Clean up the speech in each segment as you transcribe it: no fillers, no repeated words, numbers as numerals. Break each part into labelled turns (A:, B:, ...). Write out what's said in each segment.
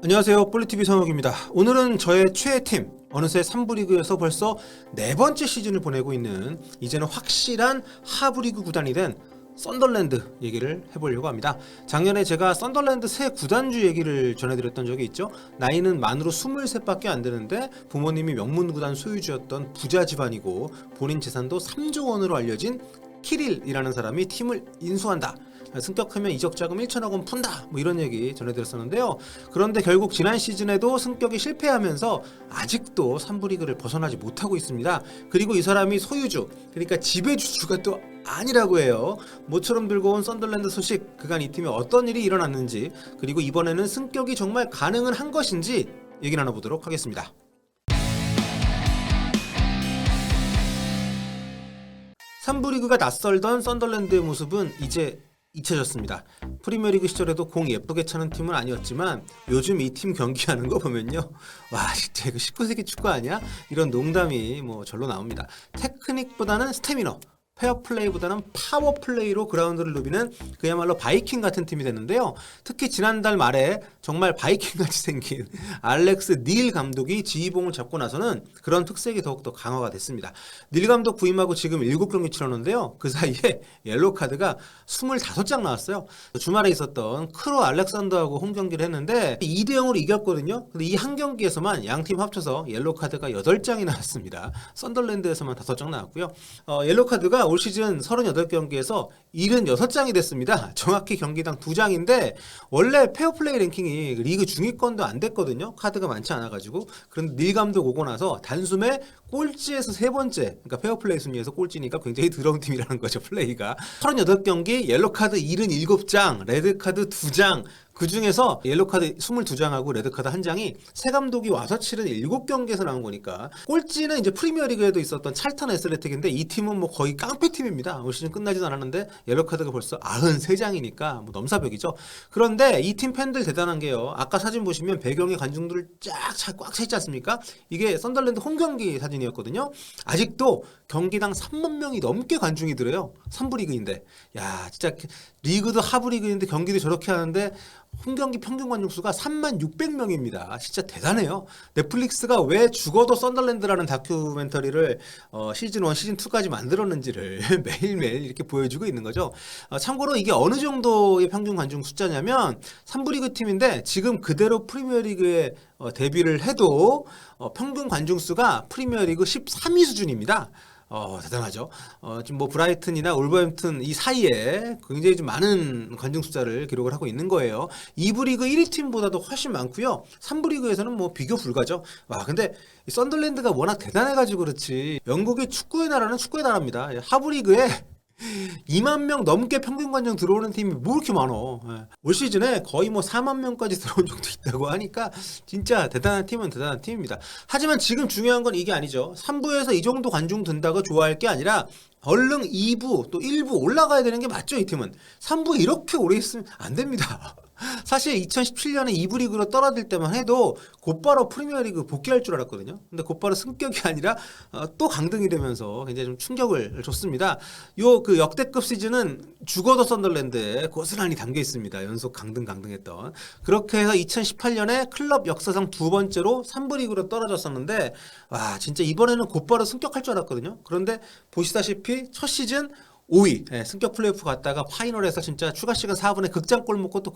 A: 안녕하세요, 볼리TV 성욱입니다. 오늘은 저의 최애팀, 어느새 3부 리그에서 벌써 4번째 시즌을 보내고 있는 이제는 확실한 하부 리그 구단이 된 썬덜랜드 얘기를 해보려고 합니다. 작년에 제가 썬덜랜드 새 구단주 얘기를 전해드렸던 적이 있죠. 나이는 만으로 23밖에 안 되는데 부모님이 명문 구단 소유주였던 부자 집안이고 본인 재산도 3조 원으로 알려진 키릴이라는 사람이 팀을 인수한다. 승격하면 이적 자금 1천억 원 푼다. 뭐 이런 얘기 전해드렸었는데요. 그런데 결국 지난 시즌에도 승격이 실패하면서 아직도 3부 리그를 벗어나지 못하고 있습니다. 그리고 이 사람이 소유주, 그러니까 지배주주가 또 아니라고 해요. 모처럼 들고 온 썬덜랜드 소식, 그간 이 팀에 어떤 일이 일어났는지, 그리고 이번에는 승격이 정말 가능은 한 것인지 얘기 나눠보도록 하겠습니다. 3부 리그가 낯설던 썬덜랜드의 모습은 이제 잊혀졌습니다. 프리미어리그 시절에도 공 예쁘게 차는 팀은 아니었지만 요즘 이 팀 경기하는 거 보면요, 와 진짜 이거 19세기 축구 아니야? 이런 농담이 뭐 절로 나옵니다. 테크닉보다는 스태미너, 페어플레이보다는 파워플레이로 그라운드를 누비는 그야말로 바이킹 같은 팀이 됐는데요. 특히 지난달 말에 정말 바이킹같이 생긴 알렉스 닐 감독이 지휘봉을 잡고 나서는 그런 특색이 더욱더 강화가 됐습니다. 닐 감독 부임하고 지금 7경기 치렀는데요. 그 사이에 옐로카드가 25장 나왔어요. 주말에 있었던 크로 알렉산더하고 홈경기를 했는데 2대0으로 이겼거든요. 근데 이 한 경기에서만 양팀 합쳐서 옐로카드가 8장이 나왔습니다. 썬덜랜드에서만 5장 나왔고요. 옐로카드가 올 시즌 38경기에서 76장이 됐습니다. 정확히 경기당 2장인데 원래 페어플레이 랭킹이 리그 중위권도 안 됐거든요. 카드가 많지 않아가지고. 그런데 닐 감독 오고 나서 단숨에 꼴찌에서 3번째, 그러니까 페어플레이 순위에서 꼴찌니까 굉장히 더러운 팀이라는 거죠, 플레이가. 38경기 옐로카드 77장, 레드카드 2장, 그 중에서 옐로카드 22장하고 레드카드 1장이 새 감독이 와서 치른 7경기에서 나온 거니까. 꼴찌는 이제 프리미어리그에도 있었던 찰턴 애슬레틱인데 이 팀은 뭐 거의 깡패팀입니다. 올 시즌 끝나지도 않았는데 옐로카드가 벌써 93장이니까 뭐 넘사벽이죠. 그런데 이 팀 팬들 대단한 게요, 아까 사진 보시면 배경에 관중들을 꽉 차 있지 않습니까? 이게 썬덜랜드 홈경기 사진이었거든요. 아직도 경기당 3만 명이 넘게 관중이 들어요. 3부 리그인데. 야 진짜 리그도 하부 리그인데 경기도 저렇게 하는데 홈경기 평균 관중 수가 36,600명입니다. 진짜 대단해요. 넷플릭스가 왜 죽어도 썬덜랜드라는 다큐멘터리를 시즌 1, 시즌 2까지 만들었는지를 매일매일 이렇게 보여주고 있는 거죠. 참고로 이게 어느 정도의 평균 관중 숫자냐면 3부 리그 팀인데 지금 그대로 프리미어리그에 데뷔를 해도 평균 관중 수가 프리미어리그 13위 수준입니다. 대단하죠. 지금 뭐 브라이튼이나 울버햄튼 이 사이에 굉장히 좀 많은 관중 숫자를 기록을 하고 있는 거예요. 2부 리그 1위 팀보다도 훨씬 많고요. 3부 리그에서는 뭐 비교 불가죠. 와, 근데 이 썬덜랜드가 워낙 대단해가지고 그렇지, 영국의 축구의 나라는 축구의 나라입니다. 하부 리그에 2만 명 넘게 평균 관중 들어오는 팀이 뭐 이렇게 많어. 올 시즌에 거의 뭐 4만 명까지 들어온 적도 있다고 하니까 진짜 대단한 팀은 대단한 팀입니다. 하지만 지금 중요한 건 이게 아니죠. 3부에서 이 정도 관중 든다고 좋아할 게 아니라 얼른 2부 또 1부 올라가야 되는 게 맞죠. 이 팀은 3부에 이렇게 오래 있으면 안 됩니다. 사실 2017년에 2부 리그로 떨어질 때만 해도 곧바로 프리미어리그 복귀할 줄 알았거든요. 근데 곧바로 승격이 아니라 또 강등이 되면서 굉장히 좀 충격을 줬습니다. 요 그 역대급 시즌은 죽어도 썬덜랜드에 고스란히 담겨 있습니다. 연속 강등했던. 그렇게 해서 2018년에 클럽 역사상 2번째로 3부 리그로 떨어졌었는데, 와 진짜 이번에는 곧바로 승격할 줄 알았거든요. 그런데 보시다시피 첫 시즌 5위, 승격 플레이오프 갔다가 파이널에서 진짜 추가 시간 4분에 극장골 먹고 또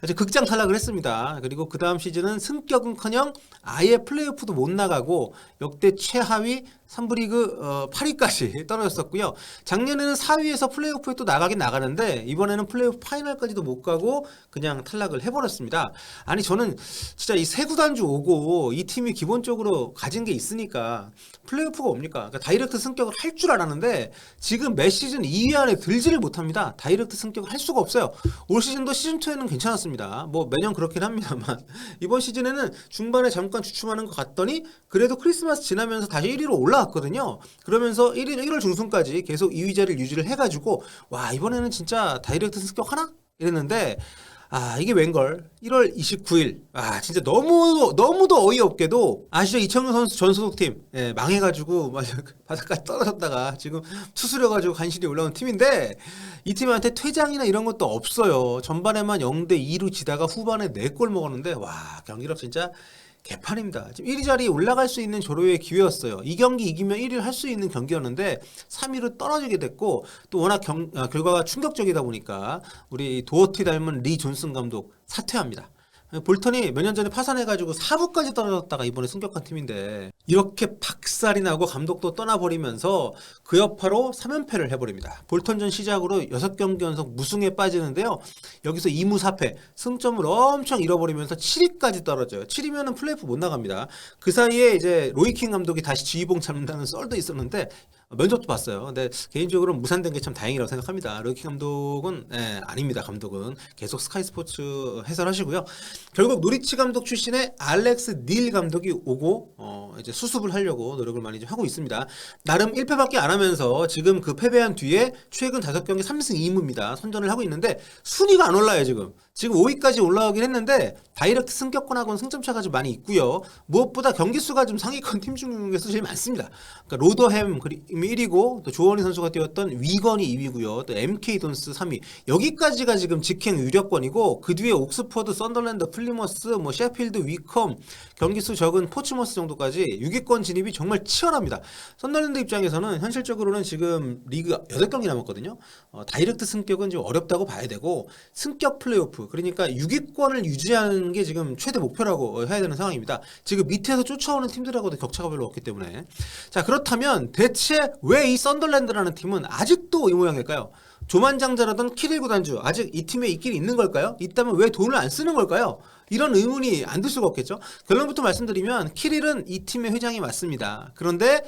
A: 아주 극장 탈락을 했습니다. 그리고 그 다음 시즌은 승격은커녕 아예 플레이오프도 못 나가고 역대 최하위 3부 리그 8위까지 떨어졌었고요. 작년에는 4위에서 플레이오프에 또 나가긴 나가는데 이번에는 플레이오프 파이널까지도 못 가고 그냥 탈락을 해버렸습니다. 아니 저는 진짜 이 세 구단주 오고 이 팀이 기본적으로 가진 게 있으니까 플레이오프가 옵니까? 그러니까 다이렉트 승격을 할 줄 알았는데 지금 매 시즌 2위 안에 들지를 못합니다. 다이렉트 승격을 할 수가 없어요. 올 시즌도 시즌2에는 괜찮았습니다. 뭐 매년 그렇긴 합니다만 이번 시즌에는 중반에 잠깐 주춤하는 것 같더니 그래도 크리스마스 지나면서 다시 1위로 올라왔거든요. 그러면서 1월 중순까지 계속 2위 자리를 유지를 해가지고 와 이번에는 진짜 다이렉트 승격하나? 이랬는데 이게 웬걸? 1월 29일. 진짜 너무도 어이없게도 아시죠? 이청용 선수 전 소속팀 망해가지고 막 바닥까지 떨어졌다가 지금 투수려가지고 간신히 올라온 팀인데 이 팀한테 퇴장이나 이런 것도 없어요. 전반에만 0대2로 지다가 후반에 4골 먹었는데 경기력 진짜 개판입니다. 지금 1위 자리에 올라갈 수 있는 조로의 기회였어요. 이 경기 이기면 1위를 할 수 있는 경기였는데 3위로 떨어지게 됐고 또 워낙 결과가 충격적이다 보니까 우리 도어티 닮은 리 존슨 감독 사퇴합니다. 볼턴이 몇 년 전에 파산해가지고 4부까지 떨어졌다가 이번에 승격한 팀인데 이렇게 박살이 나고 감독도 떠나버리면서 그 여파로 3연패를 해버립니다. 볼턴전 시작으로 6경기 연속 무승에 빠지는데요. 여기서 2무 4패 승점을 엄청 잃어버리면서 7위까지 떨어져요. 7위면은 플레이오프 못 나갑니다. 그 사이에 이제 로이킹 감독이 다시 지휘봉 잡는다는 썰도 있었는데 면접도 봤어요. 근데 개인적으로 무산된 게 참 다행이라고 생각합니다. 로이킹 감독은 아닙니다. 감독은 계속 스카이 스포츠 해설하시고요. 결국 노리치 감독 출신의 알렉스 닐 감독이 오고 이제 수습을 하려고 노력을 많이 좀 하고 있습니다. 나름 1패밖에 안 하면서 지금 그 패배한 뒤에 최근 5경기 3승 2무입니다. 선전을 하고 있는데 순위가 안 올라요. 지금 5위까지 올라오긴 했는데 다이렉트 승격권하고는 승점차가 좀 많이 있고요. 무엇보다 경기 수가 좀 상위권 팀 중에서 제일 많습니다. 그러니까 로더햄 1위고 또 조원희 선수가 뛰었던 위건이 2위고요. 또 MK 돈스 3위. 여기까지가 지금 직행 유력권이고 그 뒤에 옥스퍼드, 썬더랜드, 플리머스, 셰필드, 위컴, 경기 수 적은 포츠머스 정도까지 6위권 진입이 정말 치열합니다. 썬더랜드 입장에서는 현실적으로는 지금 리그 8경기 남았거든요. 다이렉트 승격은 좀 어렵다고 봐야 되고 승격 플레이오프 그러니까 6위권을 유지하는 게 지금 최대 목표라고 해야 되는 상황입니다. 지금 밑에서 쫓아오는 팀들하고도 격차가 별로 없기 때문에 자 그렇다면 대체 왜 이 썬더랜드라는 팀은 아직도 이 모양일까요? 조만장자라던 키릴 구단주 아직 이 팀에 있긴 있는 걸까요? 있다면 왜 돈을 안 쓰는 걸까요? 이런 의문이 안 들 수가 없겠죠. 결론부터 말씀드리면 키릴은 이 팀의 회장이 맞습니다. 그런데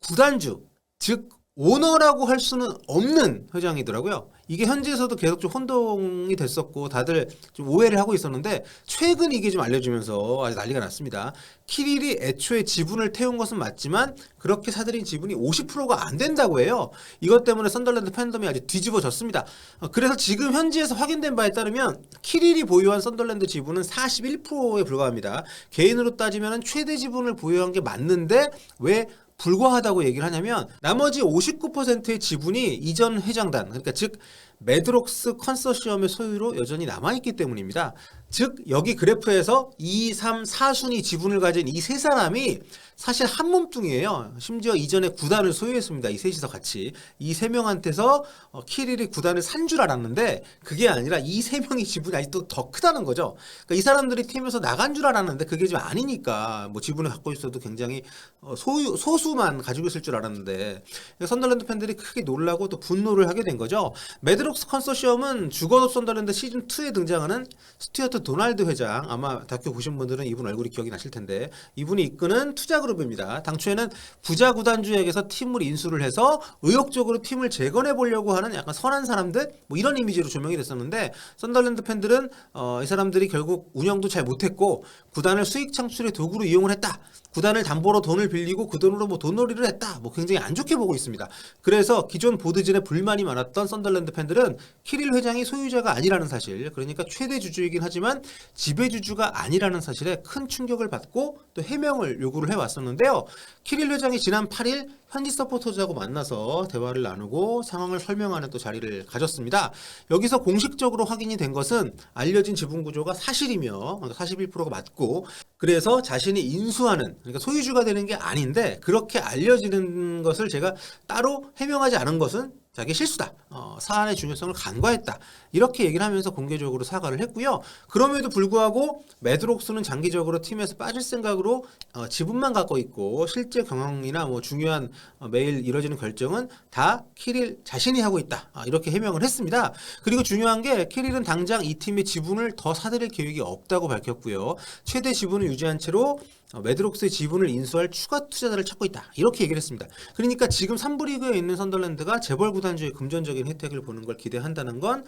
A: 구단주 즉 오너라고 할 수는 없는 회장이더라고요. 이게 현지에서도 계속 좀 혼동이 됐었고 다들 좀 오해를 하고 있었는데 최근 이게 좀 알려지면서 아주 난리가 났습니다. 키릴이 애초에 지분을 태운 것은 맞지만 그렇게 사들인 지분이 50%가 안 된다고 해요. 이것 때문에 썬더랜드 팬덤이 아주 뒤집어졌습니다. 그래서 지금 현지에서 확인된 바에 따르면 키릴이 보유한 썬더랜드 지분은 41%에 불과합니다. 개인으로 따지면 최대 지분을 보유한 게 맞는데 왜 불과하다고 얘기를 하냐면 나머지 59%의 지분이 이전 회장단 그러니까 즉 매드록스 컨소시엄의 소유로 여전히 남아있기 때문입니다. 즉 여기 그래프에서 2, 3, 4순위 지분을 가진 이 세 사람이 사실 한 몸뚱이에요. 심지어 이전에 구단을 소유했습니다. 이 셋이서 같이. 이 세 명한테서 키릴이 구단을 산 줄 알았는데 그게 아니라 이 세 명의 지분이 아직도 더 크다는 거죠. 그러니까 이 사람들이 팀에서 나간 줄 알았는데 그게 좀 아니니까 지분을 갖고 있어도 굉장히 소수만 가지고 있을 줄 알았는데 썬더랜드 팬들이 크게 놀라고 또 분노를 하게 된 거죠. 매드록스 컨소시엄은 죽어도 썬더랜드 시즌2에 등장하는 스튜어트 도널드 회장 아마 다큐 보신 분들은 이분 얼굴이 기억이 나실 텐데 이분이 이끄는 투자그룹입니다. 당초에는 부자 구단주에게서 팀을 인수를 해서 의욕적으로 팀을 재건해 보려고 하는 약간 선한 사람들 이런 이미지로 조명이 됐었는데 썬더랜드 팬들은 이 사람들이 결국 운영도 잘 못했고 구단을 수익 창출의 도구로 이용을 했다. 구단을 담보로 돈을 빌리고 그 돈으로 돈놀이를 했다. 굉장히 안 좋게 보고 있습니다. 그래서 기존 보드진에 불만이 많았던 썬더랜드 팬들은 키릴 회장이 소유자가 아니라는 사실, 그러니까 최대 주주이긴 하지만 지배주주가 아니라는 사실에 큰 충격을 받고 또 해명을 요구를 해왔었는데요. 키릴 회장이 지난 8일 현지 서포터즈하고 만나서 대화를 나누고 상황을 설명하는 또 자리를 가졌습니다. 여기서 공식적으로 확인이 된 것은 알려진 지분 구조가 사실이며 41%가 맞고 그래서 자신이 인수하는 그러니까 소유주가 되는 게 아닌데 그렇게 알려지는 것을 제가 따로 해명하지 않은 것은 자기 실수다. 사안의 중요성을 간과했다. 이렇게 얘기를 하면서 공개적으로 사과를 했고요. 그럼에도 불구하고 매드록스는 장기적으로 팀에서 빠질 생각으로 지분만 갖고 있고 실제 경영이나 중요한 매일 이뤄지는 결정은 다 키릴 자신이 하고 있다. 이렇게 해명을 했습니다. 그리고 중요한 게 키릴은 당장 이 팀의 지분을 더 사들일 계획이 없다고 밝혔고요. 최대 지분을 유지한 채로 매드록스의 지분을 인수할 추가 투자자를 찾고 있다. 이렇게 얘기를 했습니다. 그러니까 지금 3부 리그에 있는 썬더랜드가 재벌 구단주의 금전적인 혜택을 보는 걸 기대한다는 건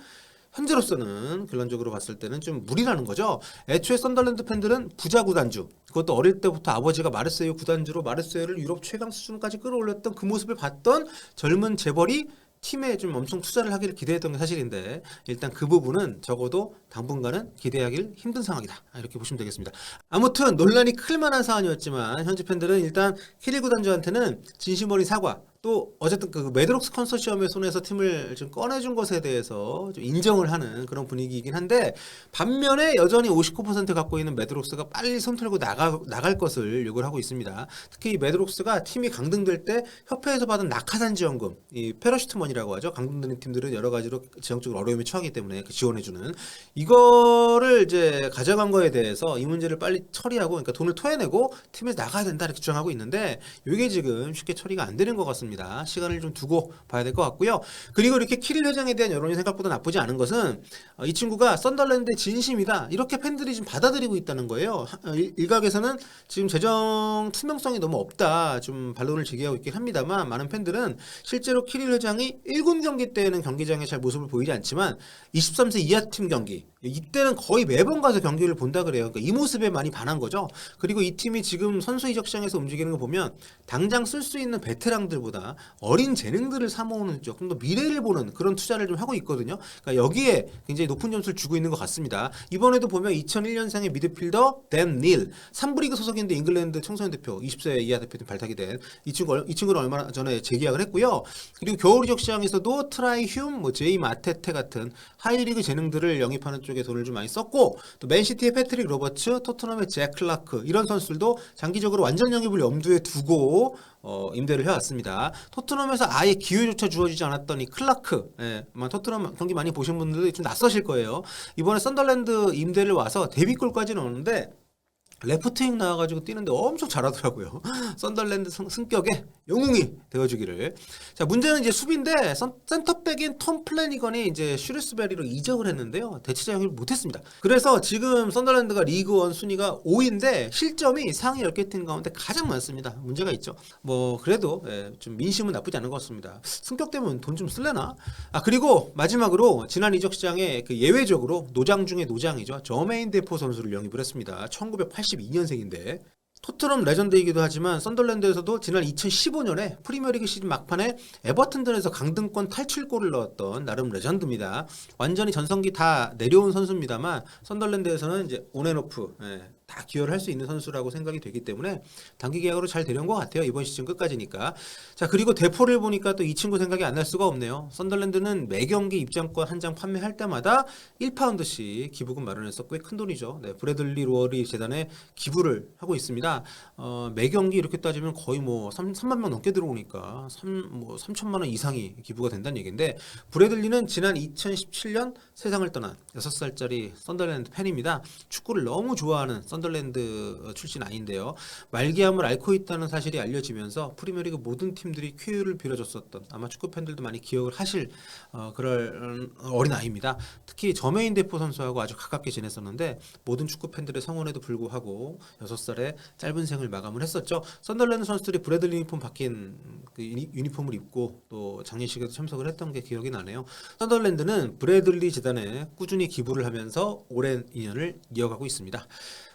A: 현재로서는 결론적으로 봤을 때는 좀 무리라는 거죠. 애초에 썬더랜드 팬들은 부자 구단주, 그것도 어릴 때부터 아버지가 마르세유 구단주로 마르세유를 유럽 최강 수준까지 끌어올렸던 그 모습을 봤던 젊은 재벌이 팀에 좀 엄청 투자를 하기를 기대했던 게 사실인데 일단 그 부분은 적어도 당분간은 기대하기 힘든 상황이다. 이렇게 보시면 되겠습니다. 아무튼 논란이 클 만한 사안이었지만 현지 팬들은 일단 키릴 구단주한테는 진심 어린 사과, 또 어쨌든 그 매드록스 컨소시엄의 손에서 팀을 좀 꺼내준 것에 대해서 좀 인정을 하는 그런 분위기이긴 한데, 반면에 여전히 59% 갖고 있는 매드록스가 빨리 손 털고 나갈 것을 요구를 하고 있습니다. 특히 이 매드록스가 팀이 강등될 때 협회에서 받은 낙하산 지원금, 이 패러슈트머니라고 하죠. 강등되는 팀들은 여러 가지로 재정적으로 어려움에 처하기 때문에 지원해주는 이거를 이제 가져간 거에 대해서 이 문제를 빨리 처리하고, 그러니까 돈을 토해내고 팀에서 나가야 된다 이렇게 주장하고 있는데, 이게 지금 쉽게 처리가 안 되는 것 같습니다. 시간을 좀 두고 봐야 될 것 같고요. 그리고 이렇게 키릴 회장에 대한 여론이 생각보다 나쁘지 않은 것은 이 친구가 썬더랜드의 진심이다 이렇게 팬들이 좀 받아들이고 있다는 거예요. 일각에서는 지금 재정 투명성이 너무 없다 좀 반론을 제기하고 있긴 합니다만, 많은 팬들은 실제로 키릴 회장이 1군 경기 때는 경기장에 잘 모습을 보이지 않지만 23세 이하 팀 경기, 이때는 거의 매번 가서 경기를 본다 그래요. 그러니까 이 모습에 많이 반한 거죠. 그리고 이 팀이 지금 선수 이적 시장에서 움직이는 거 보면 당장 쓸 수 있는 베테랑들보다 어린 재능들을 사모으는 쪽, 좀 더 미래를 보는 그런 투자를 좀 하고 있거든요. 그러니까 여기에 굉장히 높은 점수를 주고 있는 것 같습니다. 이번에도 보면 2001년생의 미드필더 댄 닐, 3부 리그 소속인데 잉글랜드 청소년 대표 20세 이하 대표팀 발탁이 된 이 친구는 얼마 전에 재계약을 했고요. 그리고 겨울 이적 시장에서도 트라이 흉, 제이 마테테 같은 하이리그 재능들을 영입하는 쪽에 돈을 좀 많이 썼고, 또 맨시티의 패트릭 로버츠, 토트넘의 잭 클라크, 이런 선수들도 장기적으로 완전 영입을 염두에 두고 임대를 해왔습니다. 토트넘에서 아예 기회조차 주어지지 않았던 이 클라크, 토트넘 경기 많이 보신 분들도 좀 낯서실 거예요. 이번에 썬더랜드 임대를 와서 데뷔골까지는 오는데 레프트윙 나와가지고 뛰는데 엄청 잘하더라고요. 썬더랜드 승격의 영웅이 되어주기를. 자, 문제는 이제 수비인데 센터백인 톰 플래니건이 이제 슈리스베리로 이적을 했는데요. 대체자 영입을 못했습니다. 그래서 지금 썬더랜드가 리그원 순위가 5위인데 실점이 상위 10개 팀 가운데 가장 많습니다. 문제가 있죠. 그래도 좀 민심은 나쁘지 않은 것 같습니다. 승격되면 돈 좀 쓸래나? 그리고 마지막으로 지난 이적 시장에 그 예외적으로 노장 중에 노장이죠. 저메인 데포 선수를 영입을 했습니다. 1982년생인데 토트넘 레전드이기도 하지만 썬더랜드에서도 지난 2015년에 프리미어리그 시즌 막판에 에버튼전에서 강등권 탈출골을 넣었던 나름 레전드입니다. 완전히 전성기 다 내려온 선수입니다만 썬더랜드에서는 이제 온앤오프 다 기여를 할 수 있는 선수라고 생각이 되기 때문에 단기 계약으로 잘 데려온 것 같아요. 이번 시즌 끝까지니까. 자, 그리고 대포를 보니까 또 이 친구 생각이 안 날 수가 없네요. 썬더랜드는 매 경기 입장권 한 장 판매할 때마다 1파운드씩 기부금 마련했었고 큰 돈이죠. 브래들리 로어리 재단에 기부를 하고 있습니다. 매 경기 이렇게 따지면 거의 3만 명 넘게 들어오니까 3천만 원 이상이 기부가 된다는 얘기인데, 브래들리는 지난 2017년 세상을 떠난 6살짜리 썬더랜드 팬입니다. 축구를 너무 좋아하는 썬더랜드 출신 아닌데요. 말기암을 앓고 있다는 사실이 알려지면서 프리미어리그 모든 팀들이 쾌유를 빌어줬었던, 아마 축구 팬들도 많이 기억을 하실 그럴 어린 아이입니다. 특히 저메인 데포 선수하고 아주 가깝게 지냈었는데 모든 축구 팬들의 성원에도 불구하고 6살에 짧은 생을 마감을 했었죠. 썬더랜드 선수들이 브래들리 유니폼 바뀐 그 유니폼을 입고 또 장례식에도 참석을 했던 게 기억이 나네요. 썬더랜드는 브래들리 재단에 꾸준히 기부를 하면서 오랜 인연을 이어가고 있습니다.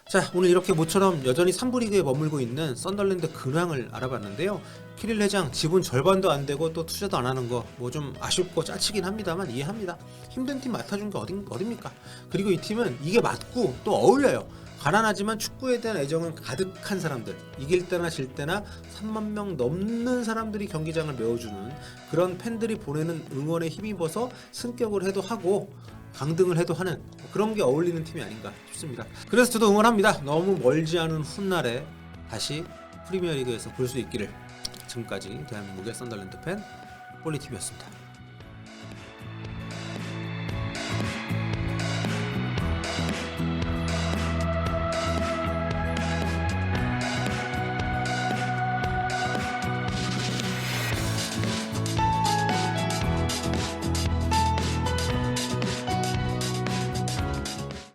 A: 자, 오늘 이렇게 모처럼 여전히 3부 리그에 머물고 있는 썬더랜드 근황을 알아봤는데요. 키릴 회장 지분 절반도 안 되고 또 투자도 안 하는 거 좀 아쉽고 짜치긴 합니다만 이해합니다. 힘든 팀 맡아준 게 어딥니까? 그리고 이 팀은 이게 맞고 또 어울려요. 가난하지만 축구에 대한 애정은 가득한 사람들, 이길 때나 질 때나 3만 명 넘는 사람들이 경기장을 메워주는 그런 팬들이 보내는 응원에 힘입어서 승격을 해도 하고 강등을 해도 하는 그런 게 어울리는 팀이 아닌가 싶습니다. 그래서 저도 응원합니다. 너무 멀지 않은 훗날에 다시 프리미어리그에서 볼 수 있기를. 지금까지 대한민국의 썬더랜드 팬 폴리TV였습니다.